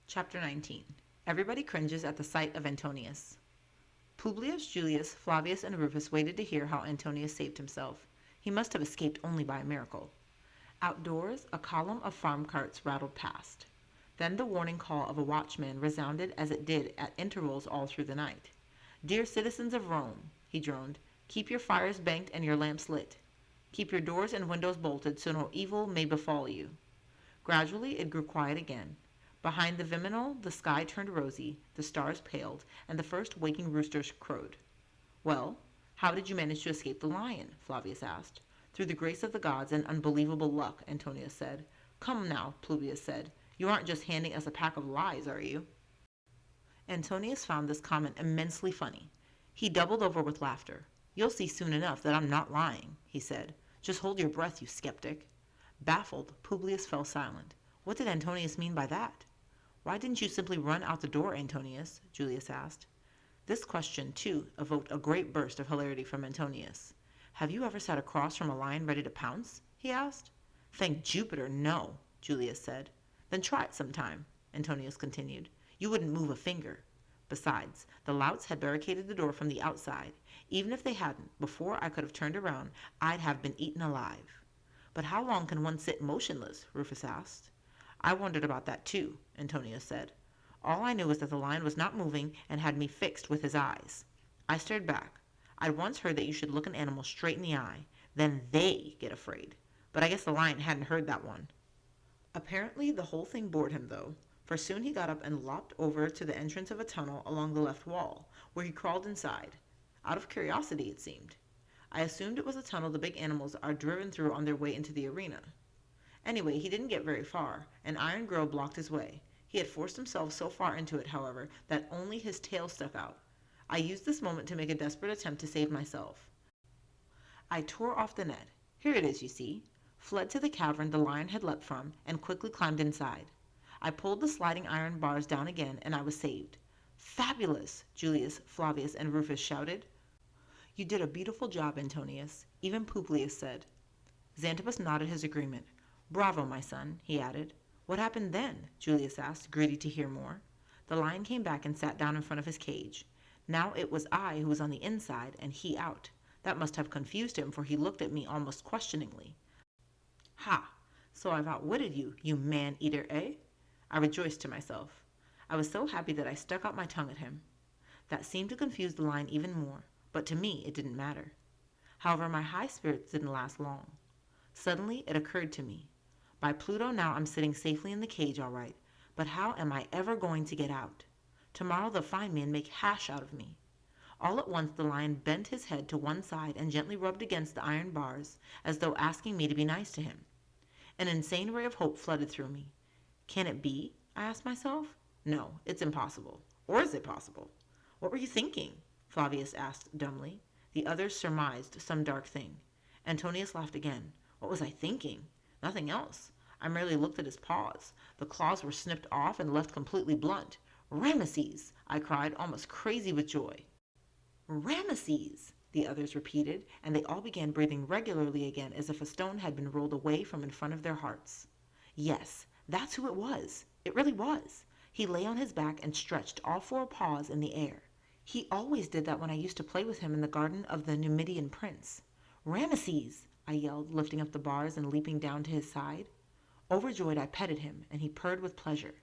Chapter 19. Everybody cringes at the sight of Antonius. Publius, Julius, Flavius, and Rufus waited to hear how Antonius saved himself. He must have escaped only by a miracle. Outdoors, a column of farm carts rattled past. Then the warning call of a watchman resounded as it did at intervals all through the night. "Dear citizens of Rome," he droned, "keep your fires banked and your lamps lit. Keep your doors and windows bolted so no evil may befall you." Gradually it grew quiet again. Behind the Viminal the sky turned rosy, the stars paled, and the first waking roosters crowed. "Well, how did you manage to escape the lion?" Flavius asked. "Through the grace of the gods and unbelievable luck," Antonius said. "Come now," Publius said. "You aren't just handing us a pack of lies, are you?" Antonius found this comment immensely funny. He doubled over with laughter. "You'll see soon enough that I'm not lying," he said. "Just hold your breath, you skeptic." Baffled, Publius fell silent. What did Antonius mean by that? "Why didn't you simply run out the door, Antonius?" Julius asked. This question, too, evoked a great burst of hilarity from Antonius. "Have you ever sat across from a lion ready to pounce?" he asked. "Thank Jupiter, no," Julius said. "Then try it sometime," Antonius continued. "You wouldn't move a finger. Besides, the louts had barricaded the door from the outside. Even if they hadn't, before I could have turned around, I'd have been eaten alive." "But how long can one sit motionless?" Rufus asked. "I wondered about that too," Antonius said. "All I knew was that the lion was not moving and had me fixed with his eyes. I stared back. I'd once heard that you should look an animal straight in the eye, then they get afraid. But I guess the lion hadn't heard that one." Apparently the whole thing bored him, though, for soon he got up and lopped over to the entrance of a tunnel along the left wall, where he crawled inside. Out of curiosity, it seemed. I assumed it was a tunnel the big animals are driven through on their way into the arena. Anyway, he didn't get very far. An iron grill blocked his way. He had forced himself so far into it, however, that only his tail stuck out. I used this moment to make a desperate attempt to save myself. I tore off the net. Here it is, you see. Fled to the cavern the lion had leapt from, and quickly climbed inside. I pulled the sliding iron bars down again, and I was saved. "Fabulous!" Julius, Flavius, and Rufus shouted. "You did a beautiful job, Antonius," even Publius said. Xanthippus nodded his agreement. "Bravo, my son," he added. "What happened then?" Julius asked, greedy to hear more. The lion came back and sat down in front of his cage. Now it was I who was on the inside and he out. That must have confused him, for he looked at me almost questioningly. "Ha! So I've outwitted you, you man-eater, eh?" I rejoiced to myself. I was so happy that I stuck out my tongue at him. That seemed to confuse the lion even more, but to me it didn't matter. However, my high spirits didn't last long. Suddenly it occurred to me. By Pluto, now I'm sitting safely in the cage all right, but how am I ever going to get out? Tomorrow they'll find me and make hash out of me. All at once the lion bent his head to one side and gently rubbed against the iron bars, as though asking me to be nice to him. An insane ray of hope flooded through me. Can it be? I asked myself. No, it's impossible. Or is it possible? "What were you thinking?" Flavius asked dumbly. The others surmised some dark thing. Antonius laughed again. What was I thinking? Nothing else. I merely looked at his paws. The claws were snipped off and left completely blunt. "Rameses!" I cried, almost crazy with joy. "Rameses!" the others repeated, and they all began breathing regularly again as if a stone had been rolled away from in front of their hearts. Yes, that's who it was. It really was. He lay on his back and stretched all four paws in the air. He always did that when I used to play with him in the garden of the Numidian prince. "Rameses!" I yelled, lifting up the bars and leaping down to his side. Overjoyed, I petted him, and he purred with pleasure.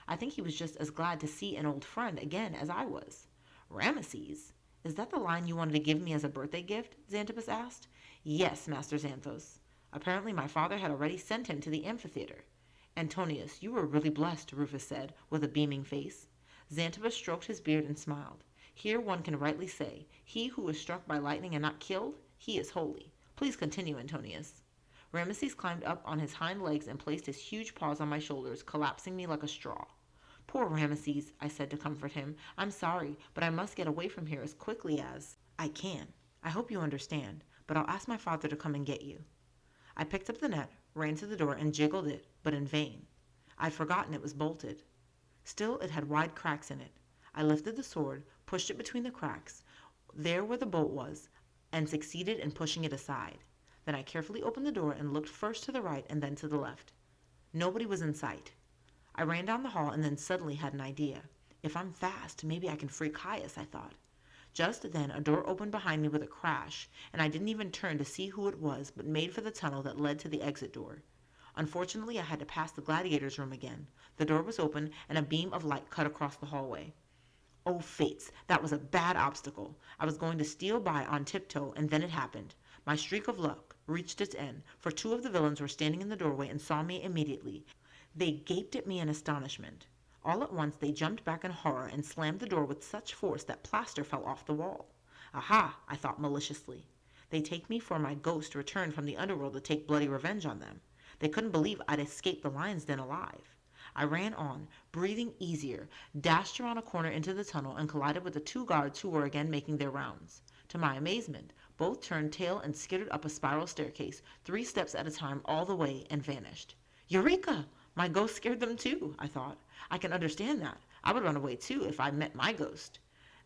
I think he was just as glad to see an old friend again as I was. "Rameses? Is that the lion you wanted to give me as a birthday gift?" Xanthippus asked. "Yes, Master Xanthos. Apparently my father had already sent him to the amphitheater." "Antonius, you were really blessed," Rufus said, with a beaming face. Xanthippus stroked his beard and smiled. "Here one can rightly say, he who was struck by lightning and not killed, he is holy. Please continue, Antonius." Rameses climbed up on his hind legs and placed his huge paws on my shoulders, collapsing me like a straw. "Poor Rameses," I said to comfort him. "I'm sorry, but I must get away from here as quickly as I can. I hope you understand, but I'll ask my father to come and get you." I picked up the net, ran to the door, and jiggled it, but in vain. I'd forgotten it was bolted. Still, it had wide cracks in it. I lifted the sword, pushed it between the cracks, there where the bolt was, and succeeded in pushing it aside. Then I carefully opened the door and looked first to the right and then to the left. Nobody was in sight. I ran down the hall and then suddenly had an idea. If I'm fast, maybe I can free Caius, I thought. Just then a door opened behind me with a crash, and I didn't even turn to see who it was, but made for the tunnel that led to the exit door. Unfortunately, I had to pass the gladiator's room again. The door was open, and a beam of light cut across the hallway. Oh, fates, that was a bad obstacle. I was going to steal by on tiptoe, and then it happened. My streak of luck reached its end, for two of the villains were standing in the doorway and saw me immediately. They gaped at me in astonishment. All at once they jumped back in horror and slammed the door with such force that plaster fell off the wall. Aha, I thought maliciously. They take me for my ghost returned from the underworld to take bloody revenge on them. They couldn't believe I'd escaped the lion's den alive. I ran on, breathing easier, dashed around a corner into the tunnel, and collided with the two guards who were again making their rounds. To my amazement, both turned tail and skittered up a spiral staircase, 3 steps at a time all the way, and vanished. Eureka! My ghost scared them too, I thought. I can understand that. I would run away too if I met my ghost.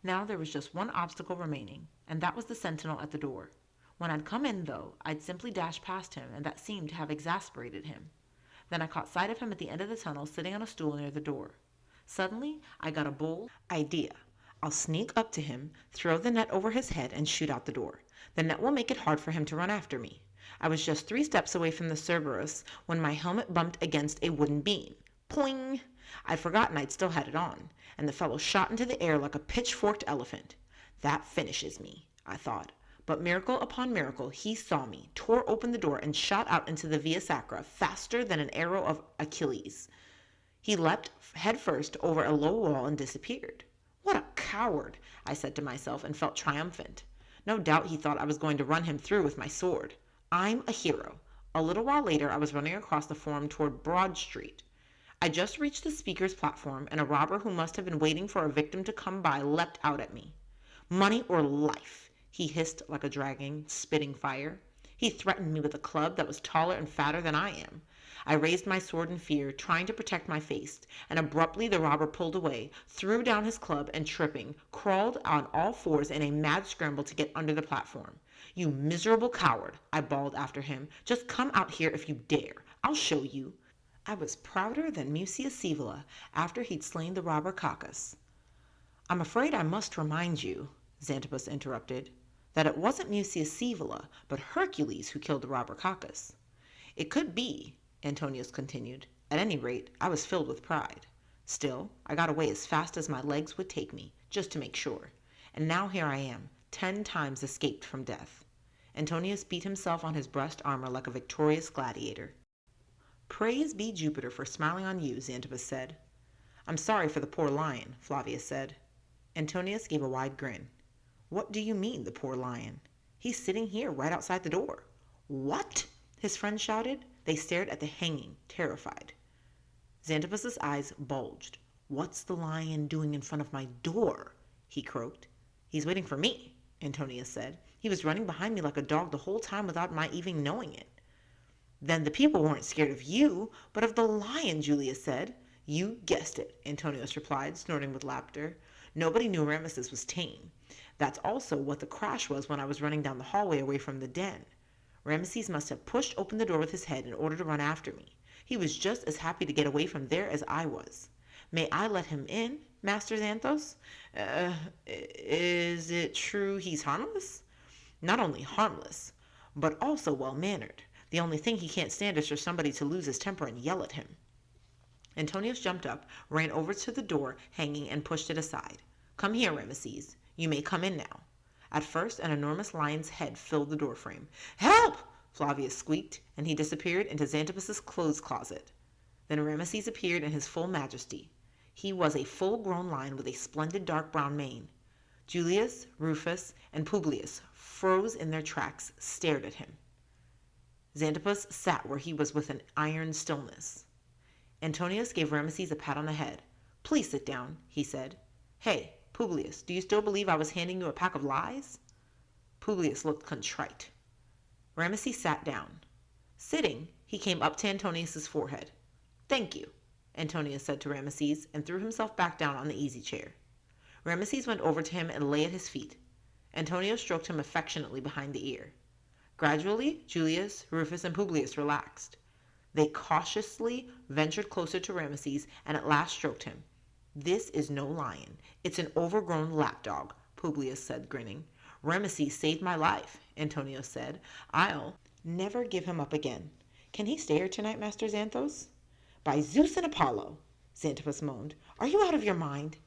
Now there was just one obstacle remaining, and that was the sentinel at the door. When I'd come in, though, I'd simply dash past him, and that seemed to have exasperated him. Then I caught sight of him at the end of the tunnel, sitting on a stool near the door. Suddenly, I got a bold idea. I'll sneak up to him, throw the net over his head, and shoot out the door. The net will make it hard for him to run after me. I was just 3 steps away from the Cerberus when my helmet bumped against a wooden beam. Poing! I'd forgotten I'd still had it on, and the fellow shot into the air like a pitchforked elephant. That finishes me, I thought. But miracle upon miracle, he saw me, tore open the door, and shot out into the Via Sacra faster than an arrow of Achilles. He leapt headfirst over a low wall and disappeared. What a coward, I said to myself, and felt triumphant. No doubt he thought I was going to run him through with my sword. I'm a hero. A little while later, I was running across the Forum toward Broad Street. I just reached the speaker's platform, and a robber who must have been waiting for a victim to come by leapt out at me. Money or life, he hissed like a dragon, spitting fire. He threatened me with a club that was taller and fatter than I am. I raised my sword in fear, trying to protect my face, and abruptly the robber pulled away, threw down his club, and tripping, crawled on all fours in a mad scramble to get under the platform. You miserable coward, I bawled after him. Just come out here if you dare. I'll show you. I was prouder than Mucius Scaevola after he'd slain the robber Cacus. I'm afraid I must remind you, Xanthippus interrupted, that it wasn't Mucius Scaevola, but Hercules who killed the robber Cacus. It could be, Antonius continued. At any rate, I was filled with pride. Still, I got away as fast as my legs would take me, just to make sure. And now here I am, 10 times escaped from death. Antonius beat himself on his breast armor like a victorious gladiator. Praise be Jupiter for smiling on you, Xanthippus said. I'm sorry for the poor lion, Flavius said. Antonius gave a wide grin. What do you mean, the poor lion? He's sitting here right outside the door. What? His friends shouted. They stared at the hanging, terrified. Xanthippus's eyes bulged. What's the lion doing in front of my door? He croaked. He's waiting for me, Antonius said. He was running behind me like a dog the whole time without my even knowing it. Then the people weren't scared of you, but of the lion, Julius said. You guessed it, Antonius replied, snorting with laughter. Nobody knew Ramesses was tame. That's also what the crash was when I was running down the hallway away from the den. Ramesses must have pushed open the door with his head in order to run after me. He was just as happy to get away from there as I was. May I let him in, Master Xanthos? Is it true he's harmless? Not only harmless, but also well-mannered. The only thing he can't stand is for somebody to lose his temper and yell at him. Antonius jumped up, ran over to the door hanging, and pushed it aside. Come here, Ramesses. You may come in now. At first, an enormous lion's head filled the doorframe. Help! Flavius squeaked, and he disappeared into Xanthippus's clothes closet. Then Ramesses appeared in his full majesty. He was a full-grown lion with a splendid dark brown mane. Julius, Rufus, and Publius froze in their tracks, stared at him. Xanthippus sat where he was with an iron stillness. Antonius gave Ramesses a pat on the head. Please sit down, he said. Hey, Publius, do you still believe I was handing you a pack of lies? Publius looked contrite. Ramesses sat down. Sitting, he came up to Antonius's forehead. Thank you, Antonius said to Ramesses, and threw himself back down on the easy chair. Ramesses went over to him and lay at his feet. Antonius stroked him affectionately behind the ear. Gradually, Julius, Rufus, and Publius relaxed. They cautiously ventured closer to Rameses and at last stroked him. "This is no lion. It's an overgrown lapdog," Publius said, grinning. "Rameses saved my life," Antonius said. "I'll never give him up again. Can he stay here tonight, Master Xanthos?" "By Zeus and Apollo," Xantippus moaned. "Are you out of your mind?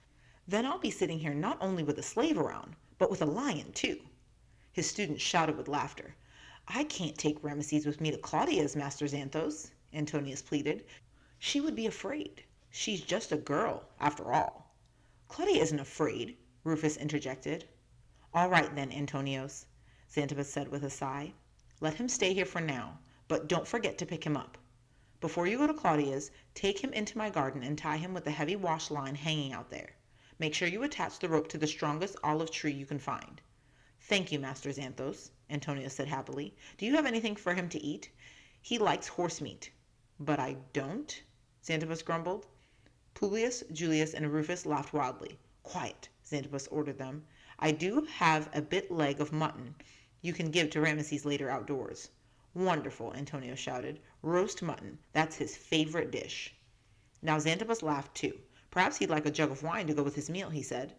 Then I'll be sitting here not only with a slave around, but with a lion too." His students shouted with laughter. "I can't take Rameses with me to Claudia's, Master Xanthos," Antonius pleaded. "She would be afraid. She's just a girl, after all." "Claudia isn't afraid," Rufus interjected. "All right then, Antonios," Xantippus said with a sigh. "Let him stay here for now, but don't forget to pick him up. Before you go to Claudia's, take him into my garden and tie him with the heavy wash line hanging out there. Make sure you attach the rope to the strongest olive tree you can find." "Thank you, Master Xanthos," Antonius said happily. "Do you have anything for him to eat? He likes horse meat." "But I don't," Xantippus grumbled. Publius, Julius, and Rufus laughed wildly. "Quiet," Xantippus ordered them. "I do have a bit leg of mutton you can give to Rameses later outdoors." "Wonderful," Antonio shouted. "Roast mutton. That's his favorite dish." Now Xantippus laughed too. "Perhaps he'd like a jug of wine to go with his meal," he said.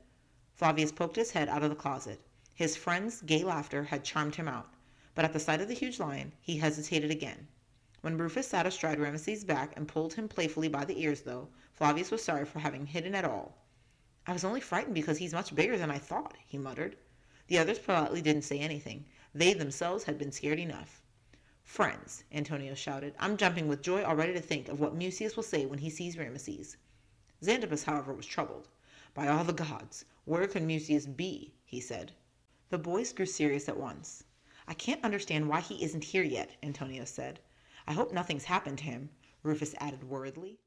Flavius poked his head out of the closet. His friend's gay laughter had charmed him out, but at the sight of the huge lion he hesitated again. When Rufus sat astride Rameses' back and pulled him playfully by the ears, though, Flavius was sorry for having hidden at all. "I was only frightened because he's much bigger than I thought," he muttered. The others politely didn't say anything. They themselves had been scared enough. "Friends," Antonio shouted, "I'm jumping with joy already to think of what Mucius will say when he sees Rameses." Xantippus, however, was troubled. "By all the gods, where could Mucius be?" he said. The boys grew serious at once. "I can't understand why he isn't here yet," Antonio said. "I hope nothing's happened to him," Rufus added worriedly.